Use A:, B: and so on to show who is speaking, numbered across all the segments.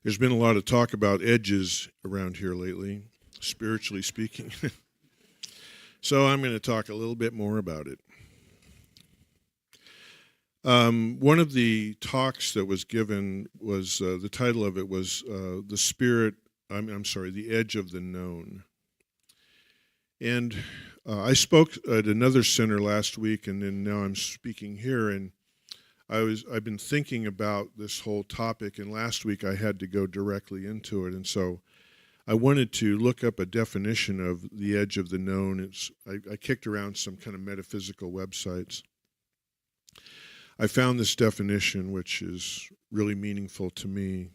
A: There's been a lot of talk about edges around here lately, spiritually speaking. So I'm going to talk a little bit more about it. One of the talks that was given was, the title of it was The Edge of the Known. And I spoke at another center last week, and then now I'm speaking here, and I've been thinking about this whole topic, and last week I had to go directly into it, and so I wanted to look up a definition of the edge of the known. I kicked around some kind of metaphysical websites. I found this definition, which is really meaningful to me.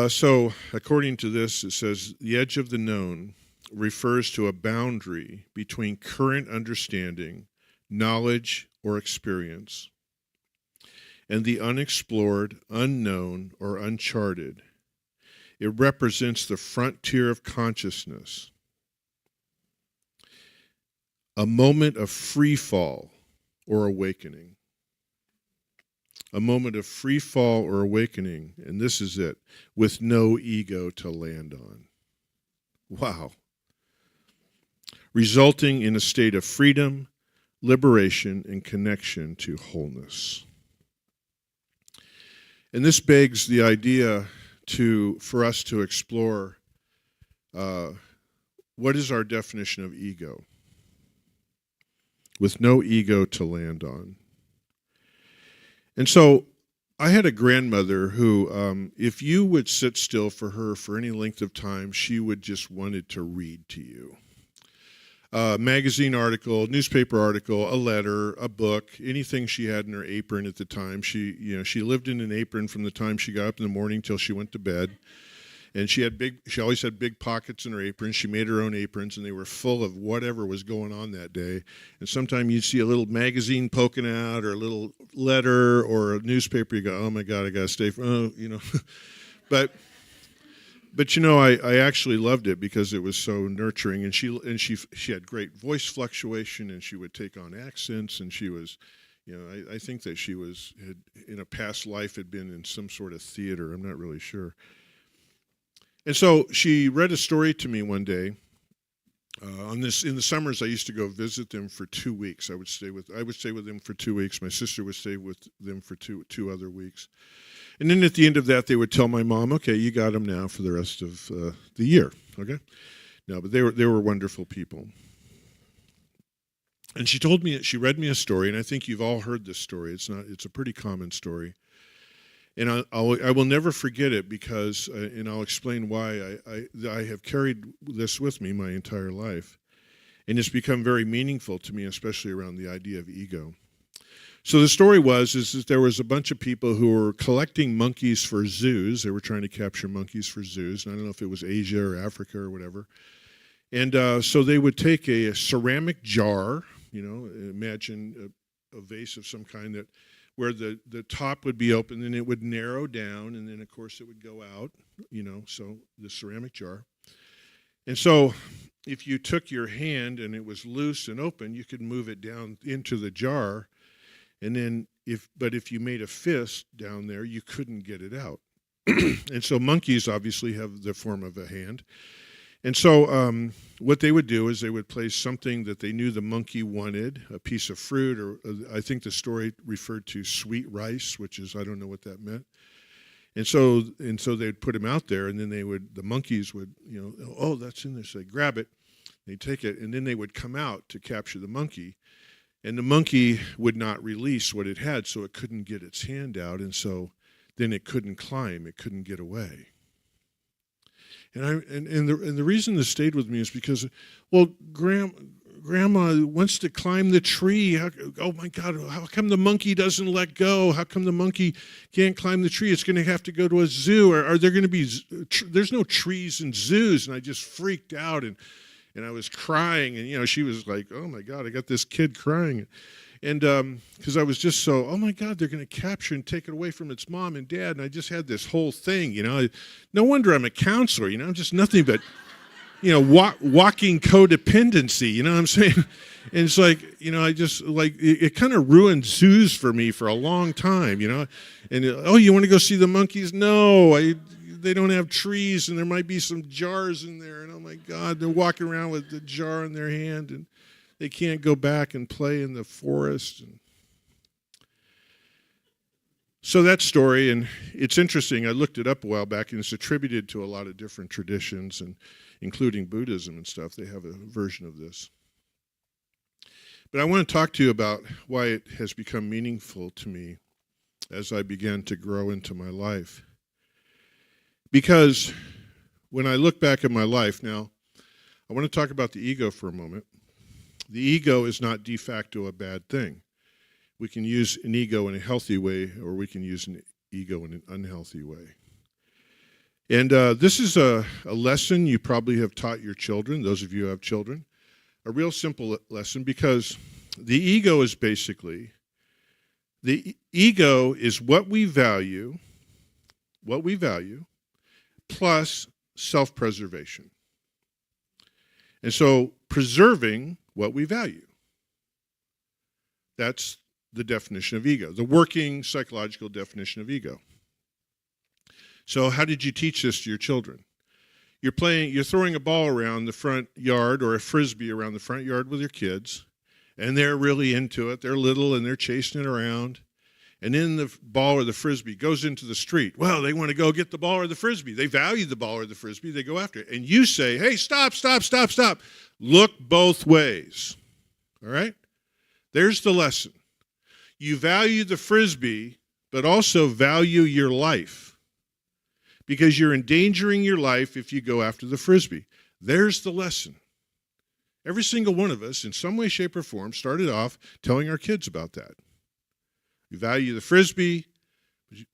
A: So, according to this, it says, the edge of the known refers to a boundary between current understanding, knowledge, or experience, and the unexplored, unknown, or uncharted. It represents the frontier of consciousness, a moment of free fall or awakening. A moment of free fall or awakening, and this is it, with no ego to land on. Wow. Resulting in a state of freedom, liberation, and connection to wholeness. And this begs the idea for us to explore what is our definition of ego? With no ego to land on. And so I had a grandmother who, if you would sit still for her for any length of time, she would just wanted to read to you. Magazine article, newspaper article, a letter, a book, anything she had in her apron at the time. She lived in an apron from the time she got up in the morning till she went to bed. And she always had big pockets in her apron. She made her own aprons, and they were full of whatever was going on that day. And sometimes you'd see a little magazine poking out, or a little letter, or a newspaper. You go, oh my God, I gotta stay. But I actually loved it because it was so nurturing, and she had great voice fluctuation, and she would take on accents, and she was, I think that she had in a past life had been in some sort of theater. I'm not really sure. And so she read a story to me one day. In the summers, I used to go visit them for 2 weeks. I would stay with them for 2 weeks. My sister would stay with them for two other weeks. And then at the end of that, they would tell my mom, okay, you got them now for the rest of the year, okay? No, but they were wonderful people. And she read me a story, and I think you've all heard this story. It's a pretty common story. And I will never forget it because, and I'll explain why I have carried this with me my entire life. And it's become very meaningful to me, especially around the idea of ego. So the story is that there was a bunch of people who were collecting monkeys for zoos. They were trying to capture monkeys for zoos. And I don't know if it was Asia or Africa or whatever. And so they would take a ceramic jar, imagine a vase of some kind where the top would be open, and it would narrow down, and then, of course, it would go out, so the ceramic jar. And so if you took your hand and it was loose and open, you could move it down into the jar. And then if you made a fist down there, you couldn't get it out. And so monkeys obviously have the form of a hand. And so what they would do is they would place something that they knew the monkey wanted, a piece of fruit, or I think the story referred to sweet rice, which is, I don't know what that meant. And so they'd put him out there, and then the monkeys would, oh, that's in there, so they'd grab it, they'd take it, and then they would come out to capture the monkey. And the monkey would not release what it had, so it couldn't get its hand out, and so then it couldn't climb, it couldn't get away. And the reason this stayed with me is because, well, Grandma wants to climb the tree. Oh my God, how come the monkey doesn't let go? How come the monkey can't climb the tree? It's going to have to go to a zoo. Are there going to be, there's no trees in zoos. And I just freaked out and I was crying. And, she was like, oh my God, I got this kid crying. And because I was just so, oh my God, they're going to capture and take it away from its mom and dad. And I just had this whole thing, No wonder I'm a counselor, I'm just nothing but
B: walking codependency, you know what I'm saying? And it's like, I just like, it kind of ruined zoos for me for a long time, and you want to go see the monkeys? No, they don't have trees, and there might be some jars in there, and oh my God, they're walking around with the jar in their hand, and they can't go back and play in the forest. And so that story, and it's interesting, I looked it up a while back, and it's attributed to a lot of different traditions, and including Buddhism and stuff. They have a version of this. But I want to talk to you about why it has become meaningful to me as I began to grow into my life. Because when I look back at my life now, I want to talk about the ego for a moment. The ego is not de facto a bad thing. We can use an ego in a healthy way, or we can use an ego in an unhealthy way. And this is a lesson you probably have taught your children, those of you who have children. A real simple lesson, because the ego is basically, the ego is what we value, plus self-preservation. And so preserving what we value. That's the definition of ego, the working psychological definition of ego. So how did you teach this to your children? You're throwing a ball around the front yard, or a frisbee around the front yard with your kids, and they're really into it. They're little and they're chasing it around. And then the ball or the frisbee goes into the street. Well, they want to go get the ball or the frisbee. They value the ball or the frisbee. They go after it. And you say, hey, stop. Look both ways. All right? There's the lesson. You value the frisbee, but also value your life, because you're endangering your life if you go after the frisbee. There's the lesson. Every single one of us, in some way, shape, or form, started off telling our kids about that. You value the frisbee,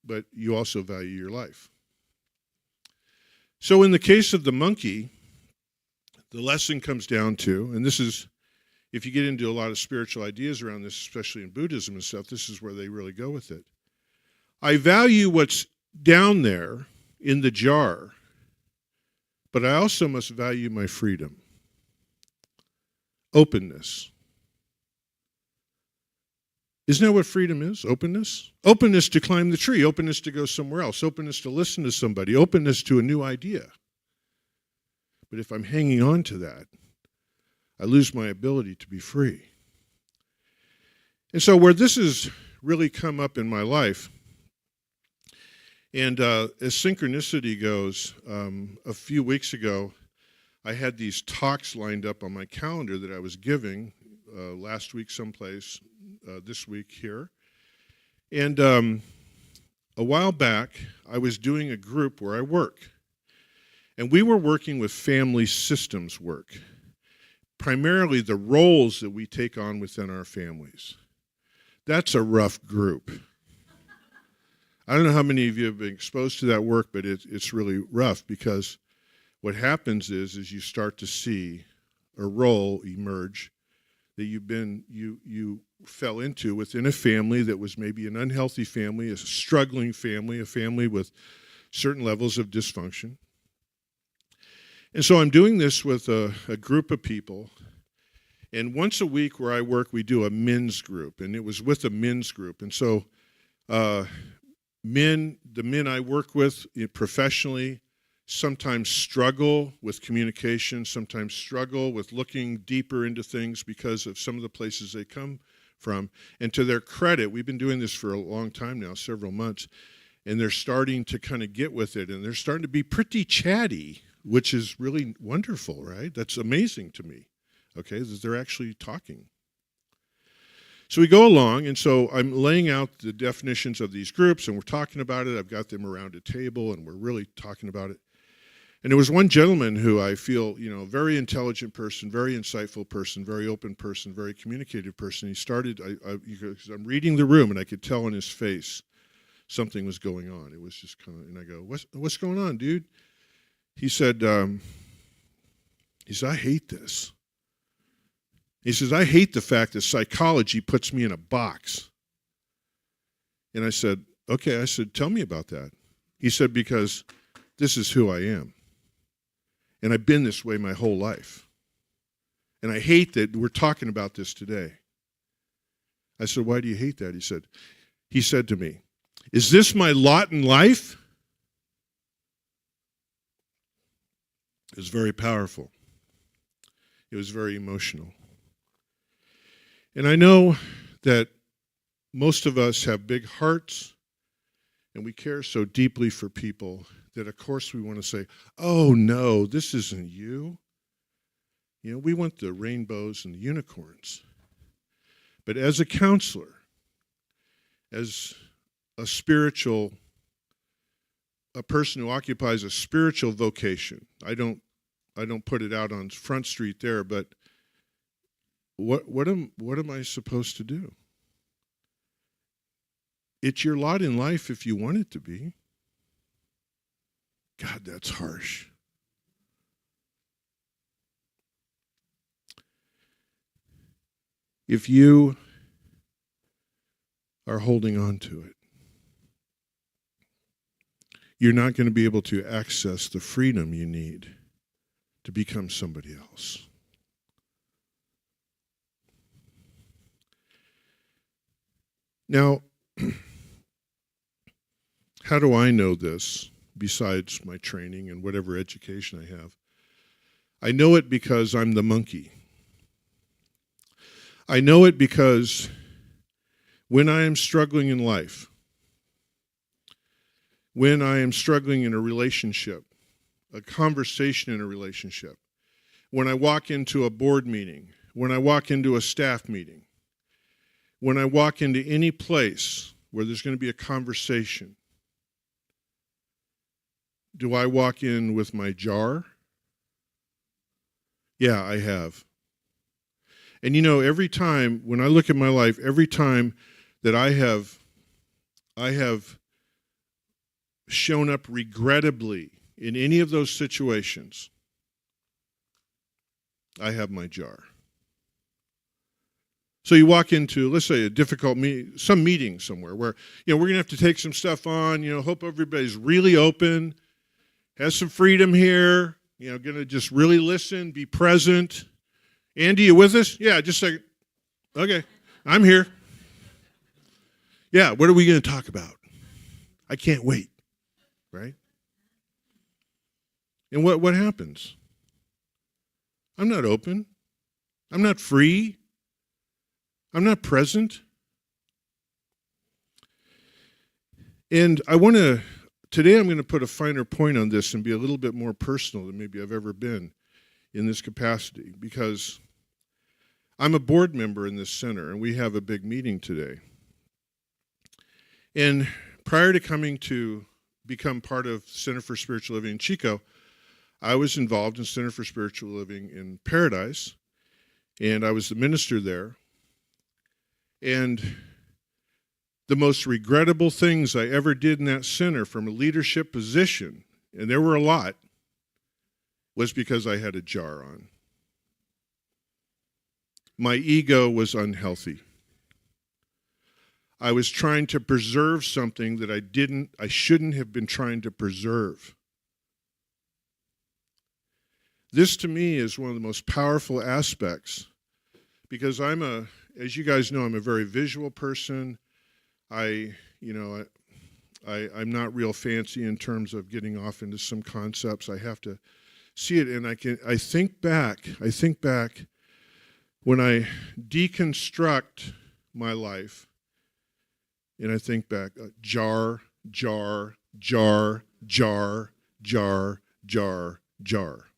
B: but you also value your life. So in the case of the monkey, the lesson comes down to, and this is, if you get into a lot of spiritual ideas around this, especially in Buddhism and stuff, this is where they really go with it. I value what's down there in the jar, but I also must value my freedom. Openness. Isn't that what freedom is? Openness? Openness to climb the tree, openness to go somewhere else, openness to listen to somebody, openness to a new idea. But if I'm hanging on to that, I lose my ability to be free. And so where this has really come up in my life, and as synchronicity goes, a few weeks ago, I had these talks lined up on my calendar that I was giving last week someplace, this week here. And a while back, I was doing a group where I work. And we were working with family systems work, primarily the roles that we take on within our families. That's a rough group. I don't know how many of you have been exposed to that work, but it's really rough, because what happens is you start to see a role emerge that you fell into within a family that was maybe an unhealthy family, a struggling family, a family with certain levels of dysfunction. And so I'm doing this with a group of people, and once a week where I work, we do a men's group, and it was with a men's group. And so the men I work with professionally sometimes struggle with communication, sometimes struggle with looking deeper into things because of some of the places they come from. And to their credit, we've been doing this for a long time now, several months, and they're starting to kind of get with it, and they're starting to be pretty chatty, which is really wonderful, right? That's amazing to me, okay, that they're actually talking. So we go along, and so I'm laying out the definitions of these groups, and we're talking about it. I've got them around a table, and we're really talking about it. And there was one gentleman who I feel, very intelligent person, very insightful person, very open person, very communicative person. He started, I'm reading the room, and I could tell in his face something was going on. It was just kind of, and I go, what's going on, dude? He said, I hate this. He says, I hate the fact that psychology puts me in a box. And I said, okay. I said, tell me about that. He said, because this is who I am.
A: And I've been this way my whole life. And I hate that we're talking about this today. I said, why do you hate that? He said to me, is this my lot in life? It was very powerful. It was very emotional. And I know that most of us have big hearts, and we care so deeply for people that, of course, we want to say, oh, no, this isn't you. You know, we want the rainbows and the unicorns. But as a counselor, as a person who occupies a spiritual vocation, I don't put it out on Front Street there, but what am I supposed to do? It's your lot in life if you want it to be. God, that's harsh. If you are holding on to it, you're not going to be able to access the freedom you need to become somebody else. Now, how do I know this besides my training and whatever education I have? I know it because I'm the monkey. I know it because when I am struggling in life, when I am struggling in a relationship, a conversation in a relationship, when I walk into a board meeting, when I walk into a staff meeting, when I walk into any place where there's going to be a conversation, do I walk in with my jar? Yeah, I have. And you know, every time, when I look at my life, every time that I have shown up regrettably in any of those situations, I have my jar. So you walk into, let's say, a difficult some meeting somewhere where, you know, we're going to have to take some stuff on, you know, hope everybody's really open, has some freedom here, you know, going to just really listen, be present. Andy, you with us? Yeah, just a second. Okay, I'm here. Yeah, what are we going to talk about? I can't wait, right? And what happens? I'm not open. I'm not free. I'm not present. And today I'm going to put a finer point on this and be a little bit more personal than maybe I've ever been in this capacity, because I'm a board member in this center, and we have a big meeting today. And prior to coming to become part of Center for Spiritual Living in Chico, I was involved in Center for Spiritual Living in Paradise, and I was the minister there. And the most regrettable things I ever did in that center from a leadership position, and there were a lot, was because I had a jar on. My ego was unhealthy. I was trying to preserve something that I shouldn't have been trying to preserve. This to me is one of the most powerful aspects, because as you guys know, I'm a very visual person. I'm not real fancy in terms of getting off into some concepts. I have to see it, and I think back when I deconstruct my life, and I think back, jar, jar, jar, jar, jar, jar, jar,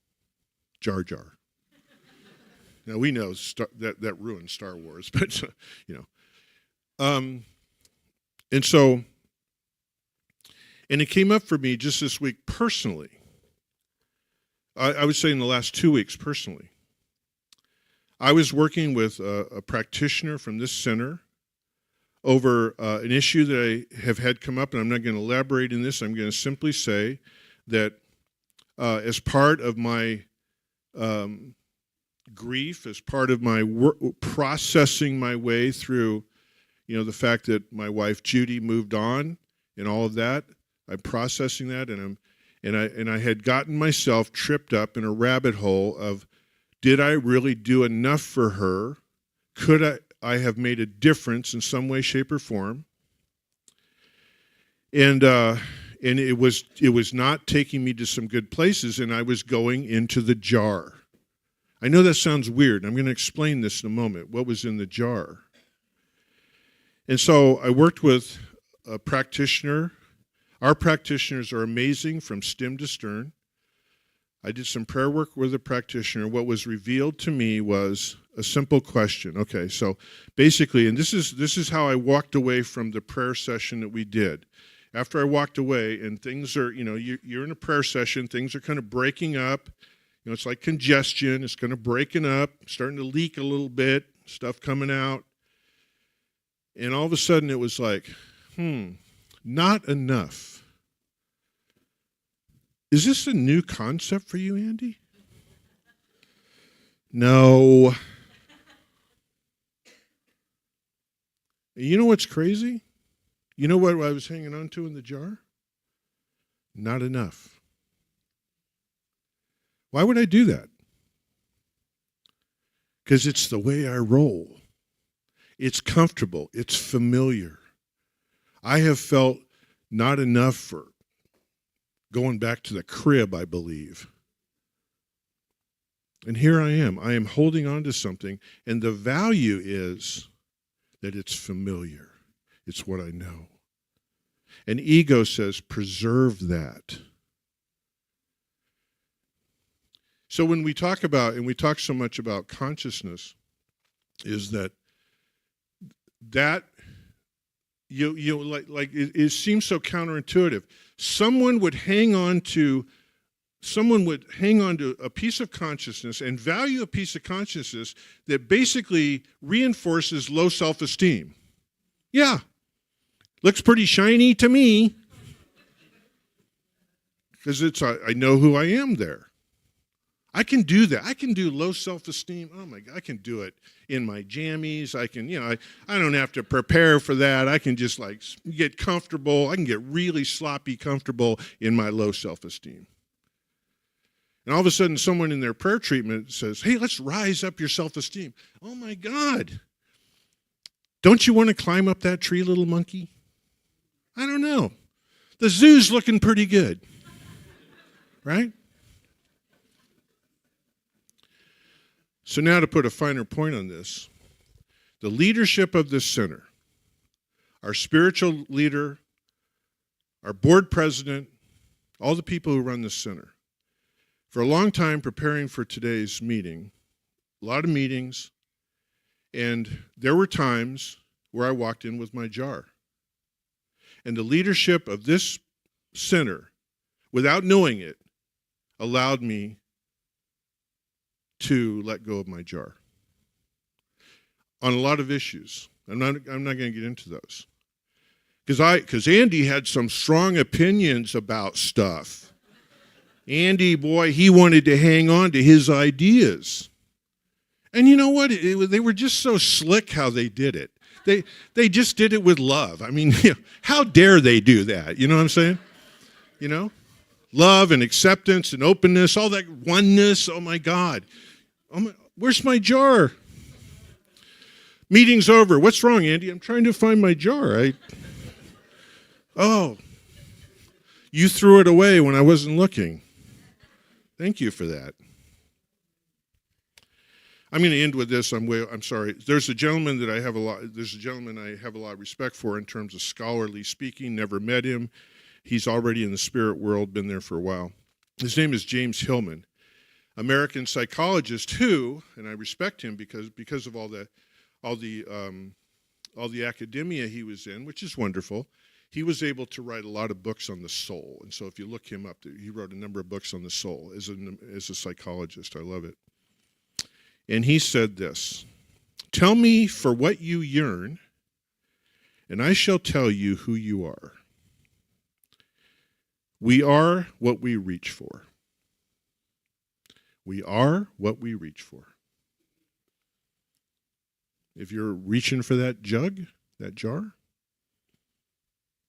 A: jar, jar. Now we know that ruined Star Wars, but you know, and so, and it came up for me just this week personally. I would say in the last 2 weeks personally. I was working with a practitioner from this center over an issue that I have had come up, and I'm not going to elaborate in this. I'm going to simply say that as part of my grief, as part of my processing my way through, you know, the fact that my wife Judy moved on and all of that, I'm processing that, and And I had gotten myself tripped up in a rabbit hole of, did I really do enough for her? Could I have made a difference in some way, shape, or form? And it was not taking me to some good places, and I was going into the jar. I know that sounds weird. I'm going to explain this in a moment, what was in the jar. And so I worked with a practitioner. Our practitioners are amazing from stem to stern. I did some prayer work with a practitioner. What was revealed to me was a simple question. Okay, so basically, and this is how I walked away from the prayer session that we did. After I walked away, and things are, you're in a prayer session, things are kind of breaking up. It's like congestion. It's kind of breaking up, starting to leak a little bit, stuff coming out. And all of a sudden it was like, not enough. Is this a new concept for you, Andy? No. You know what's crazy? You know what I was hanging on to in the jar? Not enough. Why would I do that? Because it's the way I roll. It's comfortable. It's familiar. I have felt not enough for going back to the crib, I believe. And here I am. I am holding on to something, and the value is that it's familiar. It's what I know. And ego says, preserve that. So when we talk about, and we talk so much about consciousness, is that it seems so counterintuitive. Someone would hang on to a piece of consciousness and value a piece of consciousness that basically reinforces low self-esteem. Yeah, looks pretty shiny to me because I know who I am there. I can do that. I can do low self-esteem. Oh my God, I can do it in my jammies. I can, I don't have to prepare for that. I can just get comfortable. I can get really sloppy comfortable in my low self-esteem. And all of a sudden someone in their prayer treatment says, hey, let's rise up your self-esteem. Oh my God. Don't you want to climb up that tree, little monkey? I don't know. The zoo's looking pretty good. Right? So now to put a finer point on this, the leadership of this center, our spiritual leader, our board president, all the people who run this center, for a long time preparing for today's meeting, a lot of meetings, and there were times where I walked in with my jar. And the leadership of this center, without knowing it, allowed me to let go of my jar on a lot of issues. I'm not going to get into those because Andy had some strong opinions about stuff. Andy, boy, he wanted to hang on to his ideas, and you know what? They were just so slick how they did it. They just did it with love. I mean, how dare they do that? You know what I'm saying? Love and acceptance and openness, all that oneness. Oh my God. Where's my jar? Meeting's over. What's wrong, Andy? I'm trying to find my jar. Oh, you threw it away when I wasn't looking. Thank you for that. I'm going to end with this. I'm sorry. There's a gentleman I have a lot of respect for in terms of scholarly speaking. Never met him. He's already in the spirit world, been there for a while. His name is James Hillman, American psychologist who, and I respect him because of all the academia he was in, which is wonderful. He was able to write a lot of books on the soul, and so if you look him up, he wrote a number of books on the soul as a psychologist. I love it. And he said this: "Tell me for what you yearn, and I shall tell you who you are. We are what we reach for. We are what we reach for." If you're reaching for that jug, that jar,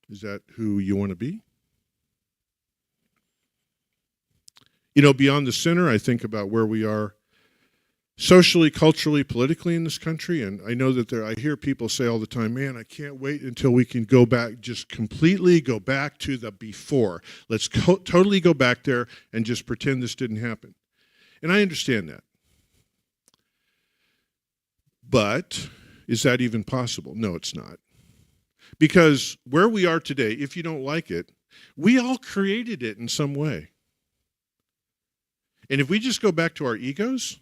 A: is that who you want to be? Beyond the center, I think about where we are socially, culturally, politically in this country. And I know that I hear people say all the time, man, I can't wait until we can go back, just completely go back to the before. Let's totally go back there and just pretend this didn't happen. And I understand that. But is that even possible? No, it's not. Because where we are today, if you don't like it, we all created it in some way. And if we just go back to our egos,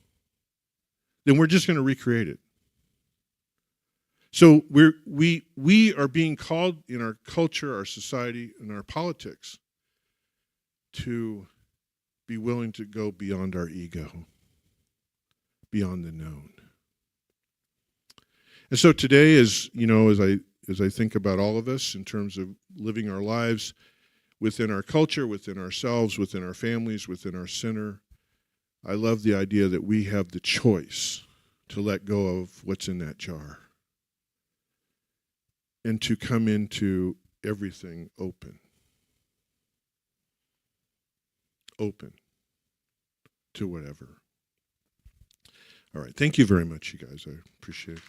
A: then we're just going to recreate it. So we are being called in our culture, our society, and our politics to be willing to go beyond our ego, beyond the known. And so today, as I think about all of us in terms of living our lives within our culture, within ourselves, within our families, within our center, I love the idea that we have the choice to let go of what's in that jar and to come into everything open to whatever. All right. Thank you very much, you guys. I appreciate it.